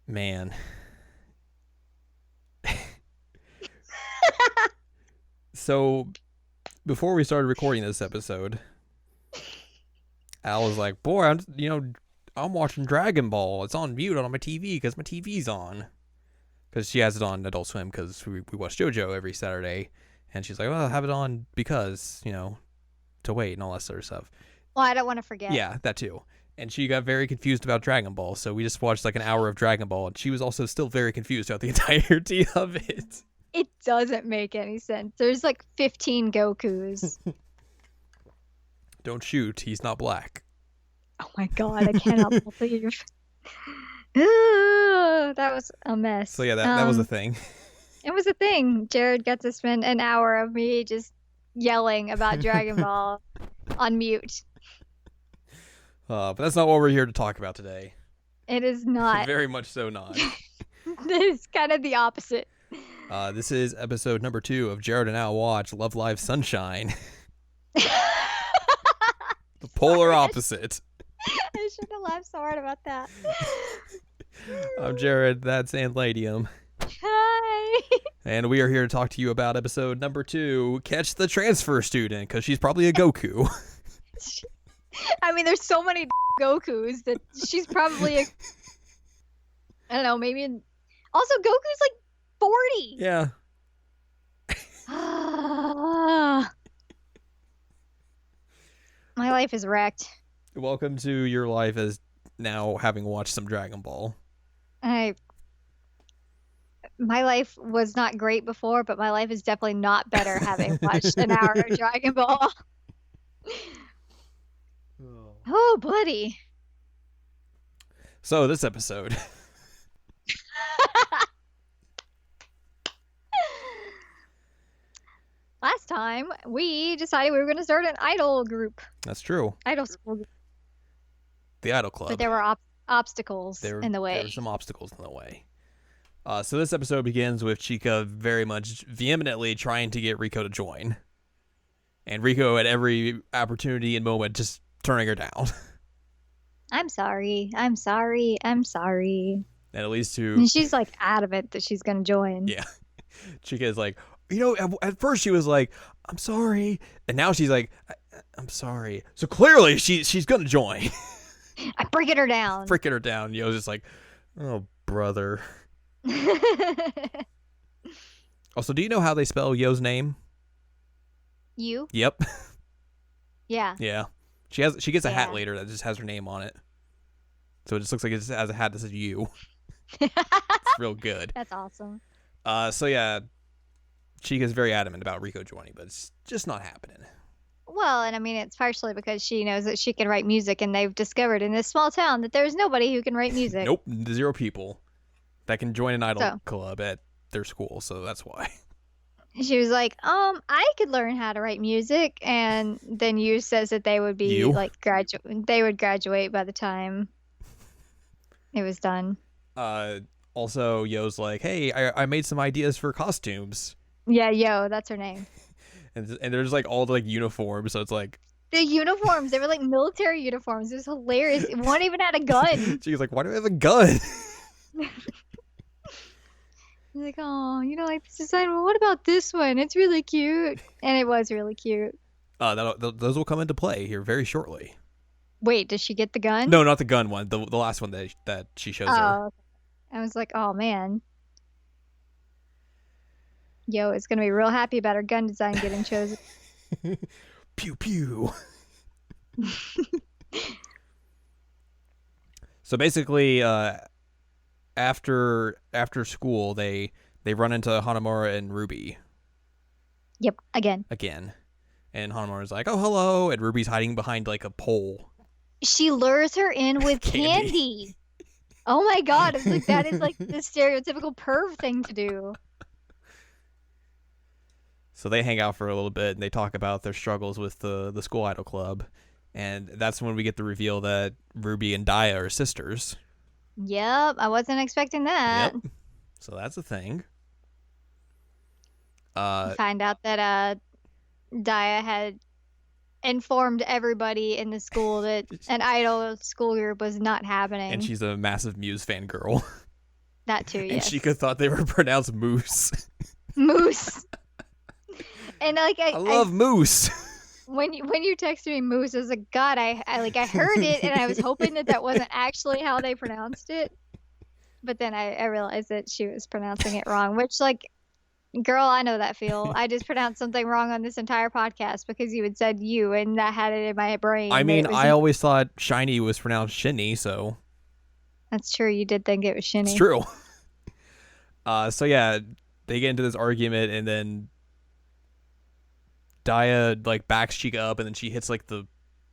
Man. So, before we started recording this episode, Al was like, "Boy, I'm watching Dragon Ball. It's on mute on my TV because my TV's on. Because she has it on Adult Swim because we watch JoJo every Saturday, and she's like, well, I'll have it on because to wait and all that sort of stuff. Well, I don't want to forget. Yeah, that too. And she got very confused about Dragon Ball, so we just watched like an hour of Dragon Ball, and she was also still very confused throughout the entirety of it. It doesn't make any sense. There's like 15 Gokus. Don't shoot. He's not black. Oh my god, I cannot believe. That was a mess. So yeah, that was a thing. It was a thing. Jared got to spend an hour of me just yelling about Dragon Ball on mute. But that's not what we're here to talk about today. It is not. Very much so not. It's kind of the opposite. This is episode number 2 of Jared and Al Watch Love Live Sunshine. The polar opposite. I should have laughed so hard about that. I'm Jared, that's Anladium. Hi. And we are here to talk to you about episode number 2, Catch the Transfer Student, because she's probably a Goku. I mean, there's so many Gokus that she's probably I don't know, maybe... Also, Goku's like 40! Yeah. My life is wrecked. Welcome to your life as now having watched some Dragon Ball. My life was not great before, but my life is definitely not better having watched an hour of Dragon Ball. Oh, buddy. So, this episode. Last time, we decided we were going to start an idol group. That's true. Idol school group. The Idol Club. But there were obstacles in the way. There were some obstacles in the way. So this episode begins with Chika very much vehemently trying to get Riko to join. And Riko, at every opportunity and moment, just turning her down. I'm sorry. I'm sorry. I'm sorry. And at least to... And she's like adamant that she's going to join. Yeah. Chika is like, at first she was like, I'm sorry. And now she's like, I'm sorry. So clearly she's going to join. I'm breaking her down. Freaking her down. Yo's just like, oh, brother. Also, do you know how they spell Yo's name? You? Yep. Yeah. Yeah. She gets a hat later that just has her name on it. So it just looks like it just has a hat that says you. It's real good. That's awesome. So yeah, Chika's very adamant about Riko joining, but it's just not happening. Well, and I mean, it's partially because she knows that she can write music, and they've discovered in this small town that there's nobody who can write music. Nope, 0 people that can join an idol club at their school, so that's why. She was like, I could learn how to write music, and then Yu says that they would be like they would graduate by the time it was done. Also, Yo's like, hey, I made some ideas for costumes. Yeah, Yo, that's her name. And there's like all the like uniforms, so it's like the uniforms. They were like military uniforms. It was hilarious. One even had a gun. She's like, why do I have a gun? He's like, oh, like this design. Well, what about this one? It's really cute, and it was really cute. Those will come into play here very shortly. Wait, does she get the gun? No, not the gun one. The last one that she shows her. Okay. I was like, oh man. Yo is gonna be real happy about her gun design getting chosen. Pew pew. So basically, after school, they run into Hanamura and Ruby. Yep, again. And Hanamura's like, oh, hello, and Ruby's hiding behind like a pole. She lures her in with candy. Oh my god, it's like that is like the stereotypical perv thing to do. So they hang out for a little bit, and they talk about their struggles with the school idol club. And that's when we get the reveal that Ruby and Daya are sisters. Yep, I wasn't expecting that. Yep. So that's a thing. Find out that Daya had informed everybody in the school that an idol school group was not happening. And she's a massive Muse fangirl. That too, And yes. Chica thought they were pronounced moose. Moose. And like I love moose. when you texted me moose, I was like, God, I heard it, and I was hoping that wasn't actually how they pronounced it. But then I realized that she was pronouncing it wrong, which, like, girl, I know that feel. I just pronounced something wrong on this entire podcast because you had said you, and that had it in my brain. I mean, I always thought shiny was pronounced shinny, so. That's true. You did think it was shinny. It's true. So yeah, they get into this argument, and then Daya like backs Chica up, and then she hits like the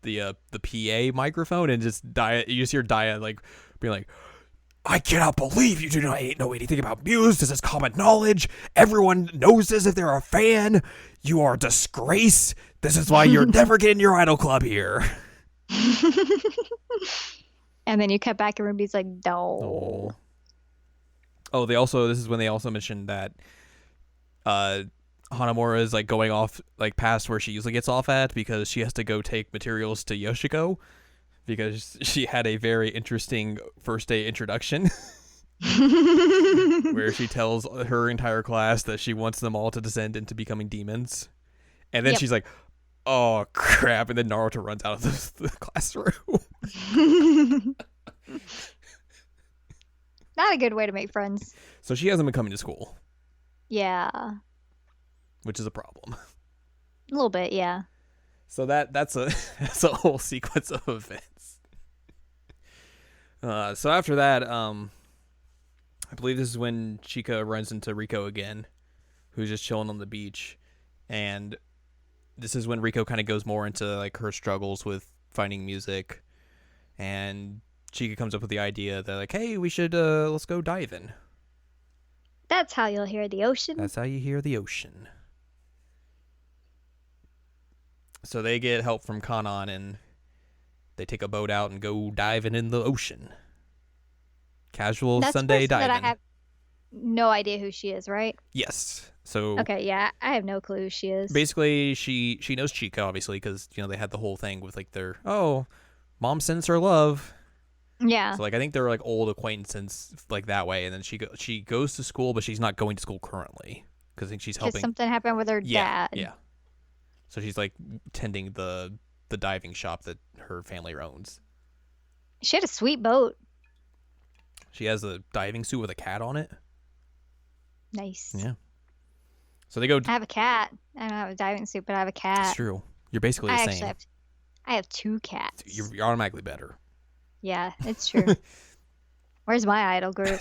PA microphone, and just Daya. You just hear Daya like being like, "I cannot believe you do not know anything about Muse. This is common knowledge. Everyone knows this if they're a fan. You are a disgrace. This is why you're never getting your idol club here." And then you cut back, and Ruby's like, "No." Oh, this is when they also mentioned that Hanamura is like going off like past where she usually gets off at because she has to go take materials to Yoshiko because she had a very interesting first day introduction where she tells her entire class that she wants them all to descend into becoming demons. And then she's like, "Oh crap," and then Naruto runs out of the classroom. Not a good way to make friends. So she hasn't been coming to school. Yeah. Which is a problem. A little bit, yeah. So that's a whole sequence of events. So after that, I believe this is when Chica runs into Riko again, who's just chilling on the beach, and this is when Riko kind of goes more into like her struggles with finding music, and Chica comes up with the idea that like, hey, we should let's go diving. That's how you'll hear the ocean. That's how you hear the ocean. So they get help from Kanon, and they take a boat out and go diving in the ocean. Casual Sunday diving. That I have no idea who she is, right? Yes. So okay, yeah, I have no clue who she is. Basically, she knows Chica, obviously, because they had the whole thing with like their mom sends her love. Yeah. So like I think they're like old acquaintances like that way, and then she goes to school, but she's not going to school currently because I think she's helping. Something happened with her dad. Yeah. So she's like tending the diving shop that her family owns. She had a sweet boat. She has a diving suit with a cat on it. Nice. Yeah. So they go. I have a cat. I don't have a diving suit, but I have a cat. It's true. You're basically the same. I have 2 cats. You're automatically better. Yeah, it's true. Where's my idol group?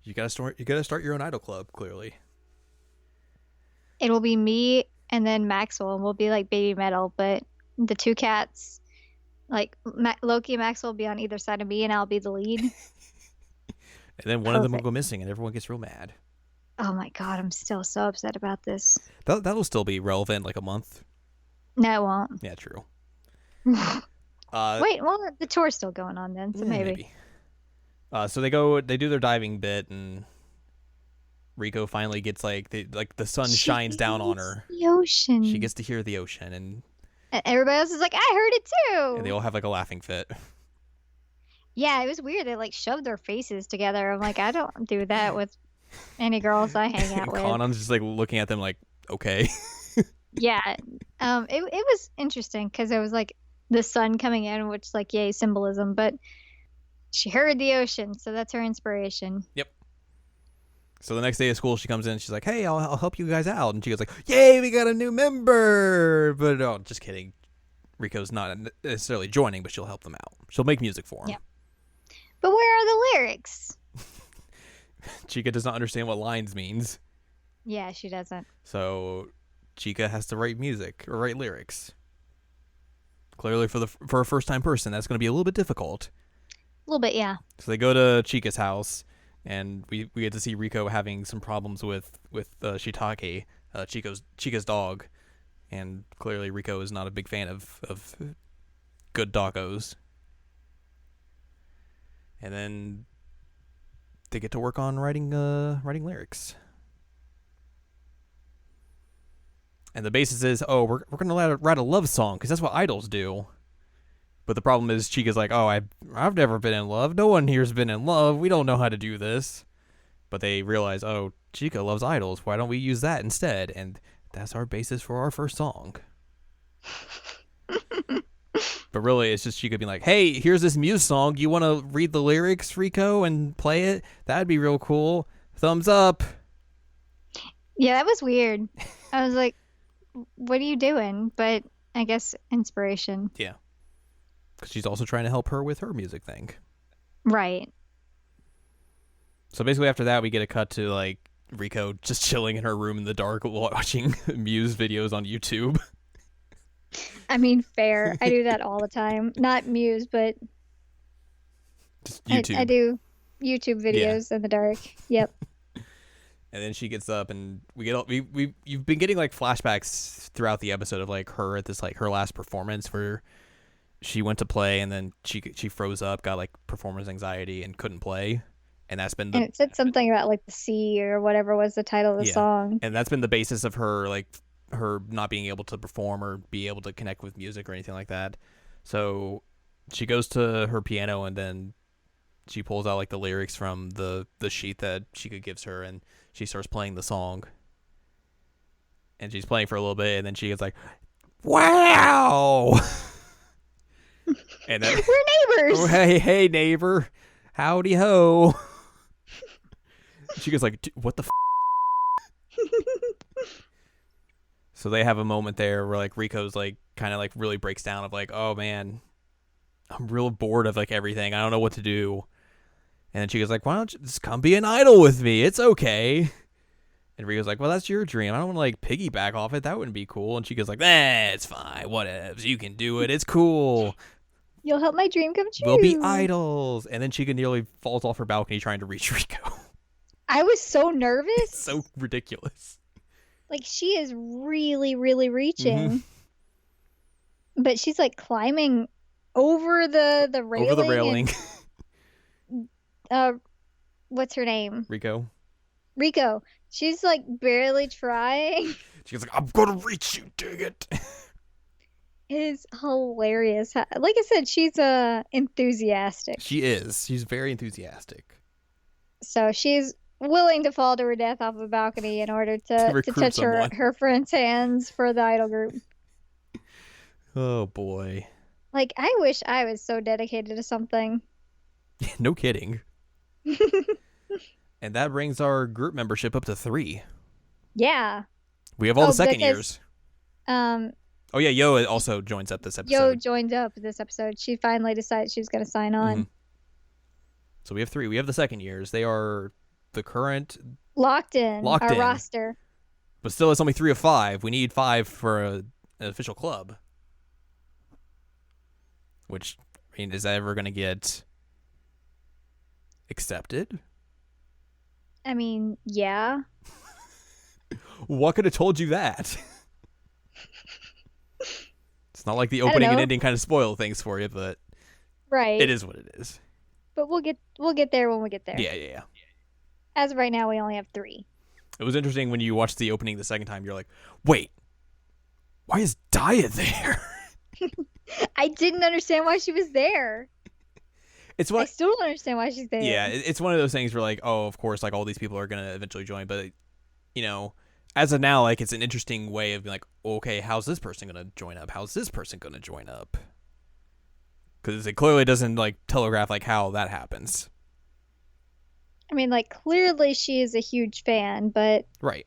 You gotta start your own idol club. Clearly. It will be me and then Maxwell, and we'll be like baby metal. But the 2 cats, like Loki and Maxwell, will be on either side of me, and I'll be the lead. And then one of them will go missing, and everyone gets real mad. Oh my god, I'm still so upset about this. That'll still be relevant in like a month. No, it won't. Yeah, true. Wait, well, the tour's still going on then, so maybe. So they do their diving bit, and Riko finally gets the sun shines down on her. The ocean. She gets to hear the ocean, and everybody else is like, I heard it too. And they all have like a laughing fit. Yeah, it was weird. They like shoved their faces together. I'm like, I don't do that with any girls I hang out with. Kanon's just like looking at them like, okay. Yeah. It was interesting because it was like the sun coming in, which like, yay, symbolism, but she heard the ocean, so that's her inspiration. Yep. So the next day of school, she comes in, she's like, hey, I'll help you guys out. And she goes like, yay, we got a new member. But oh, just kidding. Riko's not necessarily joining, but she'll help them out. She'll make music for them. Yeah. But where are the lyrics? Chica does not understand what lines means. Yeah, she doesn't. So Chica has to write music or write lyrics. Clearly for a first-time person, that's going to be a little bit difficult. A little bit, yeah. So they go to Chica's house, and we get to see Riko having some problems with Shiitake, Chica's dog, and clearly Riko is not a big fan of good doggos. And then they get to work on writing lyrics. And the basis is, we're gonna write a love song because that's what idols do. But the problem is, Chica's like, I've never been in love. No one here's been in love. We don't know how to do this. But they realize, oh, Chica loves idols. Why don't we use that instead? And that's our basis for our first song. But really, it's just Chica being like, hey, here's this Muse song. You want to read the lyrics, Rico, and play it? That'd be real cool. Thumbs up. Yeah, that was weird. I was like, what are you doing? But I guess inspiration. Yeah. Because she's also trying to help her with her music thing. Right. So basically after that, we get a cut to, like, Rico just chilling in her room in the dark watching Muse videos on YouTube. I mean, fair. I do that all the time. Not Muse, but Just YouTube. I do YouTube videos in the dark. Yep. And then she gets up, and you've been getting like flashbacks throughout the episode of like her at this like her last performance where she went to play and then she froze up, got like performance anxiety and couldn't play, and that's been And it said something about like the sea or whatever was the title of the song. and that's been the basis of her like her not being able to perform or be able to connect with music or anything like that. So she goes to her piano and then she pulls out like the lyrics from the sheet that Chica gives her, and she starts playing the song. And she's playing for a little bit, and then she gets like, "Wow!" And then, We're neighbors. oh, hey, neighbor, howdy ho. She goes like, "What the?" So they have a moment there where like Rico's like kind of like really breaks down of like, "Oh man, I'm real bored of like everything. I don't know what to do." And then she goes like, why don't you just come be an idol with me? It's okay. And Rico's like, well, that's your dream. I don't want to like piggyback off it. That wouldn't be cool. And she goes like, it's fine. Whatevs. You can do it. It's cool. You'll help my dream come true. We'll be idols. And then Chica nearly falls off her balcony trying to reach Rico. I was so nervous. So ridiculous. Like she is really, really reaching. But she's like climbing over the railing. Over the railing. What's her name? Rico. She's like barely trying. She goes like, I'm gonna reach you, dang it. It is hilarious. Like I said, she's enthusiastic. She is. She's very enthusiastic. So she's willing to fall to her death off a balcony in order to touch her friend's hands for the idol group. Oh boy. Like I wish I was so dedicated to something. No kidding. And that brings our group membership up to 3. Yeah. We have all the second years. Oh yeah, Yo also joins up this episode. Yo joined up this episode. She finally decided she was going to sign on. Mm-hmm. So we have 3. We have the second years. They are the current locked in roster. But still, it's only 3 of 5. We need 5 for an official club. Which, I mean, is that ever going to get accepted? I mean, yeah. What could have told you that? It's not like the opening and ending kind of spoil things for you, but right, it is what it is. But we'll get there when we get there. Yeah. As of right now, we only have 3. It was interesting when you watched the opening the second time. You're like, wait, why is Daya there? I didn't understand why she was there. I still don't understand why she's there. Yeah, it's one of those things where like, oh, of course, like all these people are gonna eventually join, but you know, as of now, like it's an interesting way of being like, okay, how's this person gonna join up? How's this person gonna join up? Because it clearly doesn't like telegraph like how that happens. I mean, like clearly she is a huge fan, but right.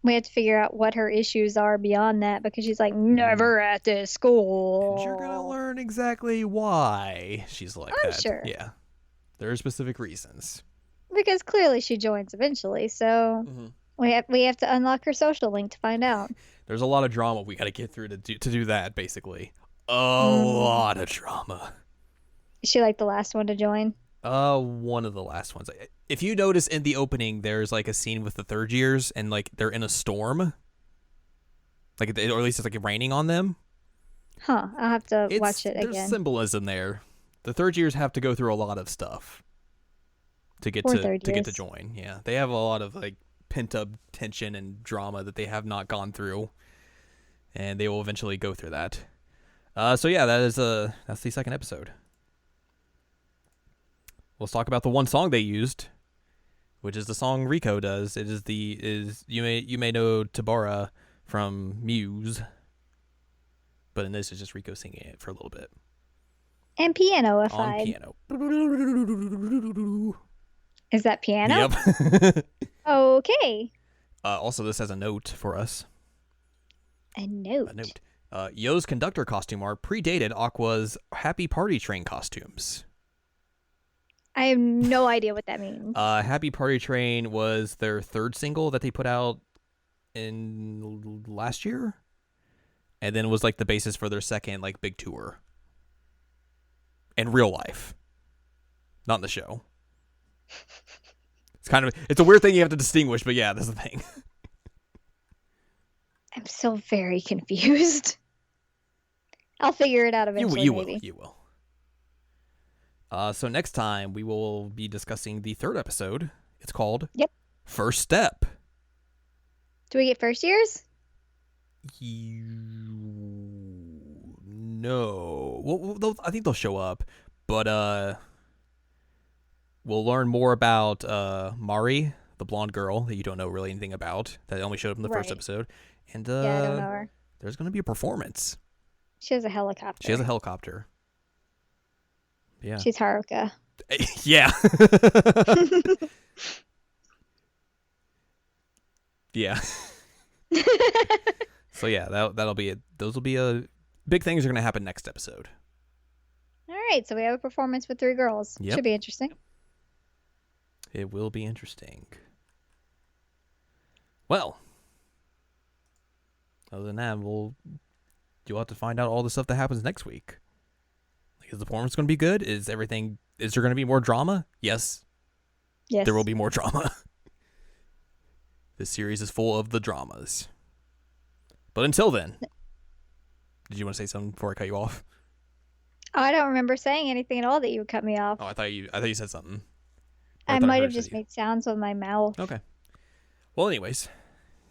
We have to figure out what her issues are beyond that because she's like, never at this school. And you're going to learn exactly why she's like I'm that. sure. Yeah. There are specific reasons. Because clearly she joins eventually, so we have to unlock her social link to find out. There's a lot of drama we got to get through to do that, basically. A lot of drama. Is she like the last one to join? One of the last ones. If you notice in the opening, there's like a scene with the third years and like they're in a storm. Like, or at least it's like raining on them. Huh. I'll have to watch it again. There's symbolism there. The third years have to go through a lot of stuff to get to join. Yeah. They have a lot of like pent up tension and drama that they have not gone through. And they will eventually go through that. So yeah, that's the second episode. Let's talk about the one song they used. which is the song Rico does. It is you may know Tabara from Muse, but in this it's just Rico singing it for a little bit And on pianoified. piano. Is that piano? Yep. Okay. Also, this has a note for us. A note. A note. Yo's conductor costume art predated Aqua's Happy Party Train costumes. I have no idea what that means. Happy Party Train was their third single that they put out in last year, and then it was like the basis for their second like big tour. In real life, not in the show. It's a weird thing you have to distinguish, but yeah, that's the thing. I'm still very confused. I'll figure it out eventually. You maybe. will. So next time we will be discussing the third episode. It's called First Step. Do we get first years? No. Well, I think they'll show up, but we'll learn more about Mari, the blonde girl that you don't know really anything about, that only showed up in the first episode. And yeah, I don't know her. There's going to be a performance. She has a helicopter. She has a helicopter. Yeah. She's Haruka. Yeah. Yeah. So yeah, that'll be it. Those will be big things are going to happen next episode. All right, so we have a performance with 3 girls. Yep. Should be interesting. It will be interesting. Well, other than that, you'll have to find out all the stuff that happens next week. Is the performance going to be good? Is there going to be more drama? Yes. Yes. There will be more drama. This series is full of the dramas. But until then, did you want to say something before I cut you off? Oh, I don't remember saying anything at all that you would cut me off. Oh, I thought you said something. I might have just made sounds with my mouth. Okay. Well, anyways,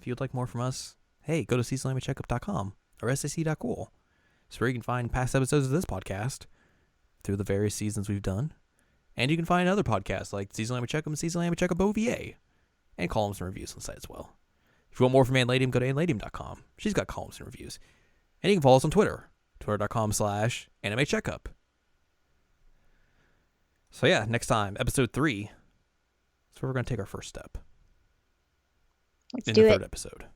if you'd like more from us, hey, go to seasonlanguagecheckup.com or sac.cool. It's where you can find past episodes of this podcast through the various seasons we've done. And you can find other podcasts like Season Language Checkup and Season Language Checkup OVA. And columns and reviews on the site as well. If you want more from Ann Ladium, go to AnnLadium.com. She's got columns and reviews. And you can follow us on Twitter. Twitter.com/Anime Checkup. So yeah, next time, episode 3. That's where we're going to take our first step. Let's in do the it. third episode.